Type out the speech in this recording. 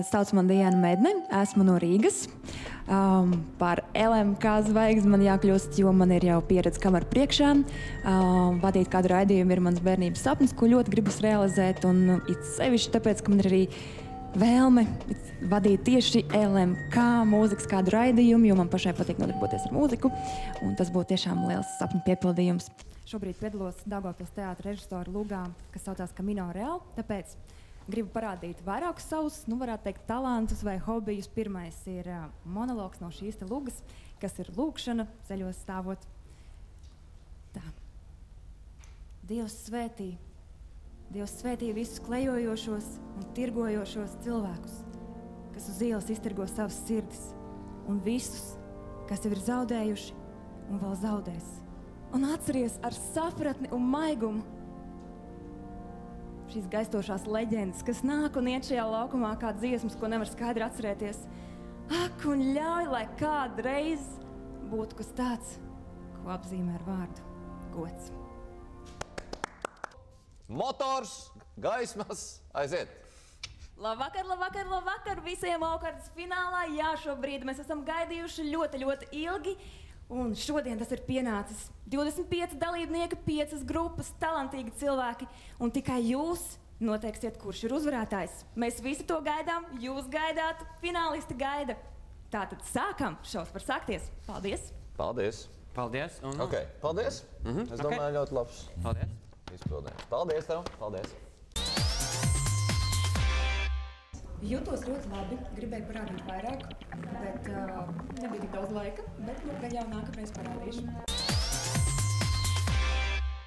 Sauc man Diana Medne, esmu no Rīgas. Par LMK zvaigzni man jākļūst, jo man ir jau pieredze kameru priekšā. Vadīt kādu raidījumu ir mans bērnības sapnis, ko ļoti gribas realizēt, un it sevišķi tāpēc, ka man ir arī vēlme vadīt tieši LMK mūzikas kādu raidījumu, jo man pašai patīk nodarboties ar mūziku, un tas būtu tiešām liels sapņu piepildījums. Šobrīd piedalos Daugavpils teātra režisora lugā, kas saucās Camino Real, tāpēc gribu parādīt vairākus savus, varētu teikt, talantus vai hobijus. Pirmais ir monologs no šīs te lugas, kas ir lūkšana, ceļos stāvot. Tā. Dievs svētī. Dievs svētī visus klejojošos un tirgojošos cilvēkus, kas uz ielas iztirgo savas sirdis, un visus, kas jau ir zaudējuši un vēl zaudēs. Un atceries ar sapratni un maigumu šīs gaistošās leģendas, kas nāk un iet šajā laukumā kā dziesmas, ko nevar skaidri atcerēties. Ak, un ļauj, lai kādreiz būtu kas tāds, ko apzīmē ar vārdu gods. Motors, gaismas, aiziet! Labvakar, labvakar, labvakar visiem aukartas finālā. Jā, šobrīd mēs esam gaidījuši ļoti, ļoti ilgi. Un šodien tas ir pienācis. 25 dalībnieki, 5 grupas, talantīgi cilvēki. Un tikai jūs noteiksiet, kurš ir uzvarētājs. Mēs visi to gaidām, jūs gaidāt, finālisti gaida. Tātad sākam, šaus var sākties. Paldies! Paldies! Paldies! Ok, paldies! Es domāju, ļoti labs. Paldies! Izpildījums. Paldies tev! Paldies! Jūtos ļoti labi, gribēju parādīt vairāk, bet nebija tik daudz laika, bet gan jau nākamreiz parādīšu.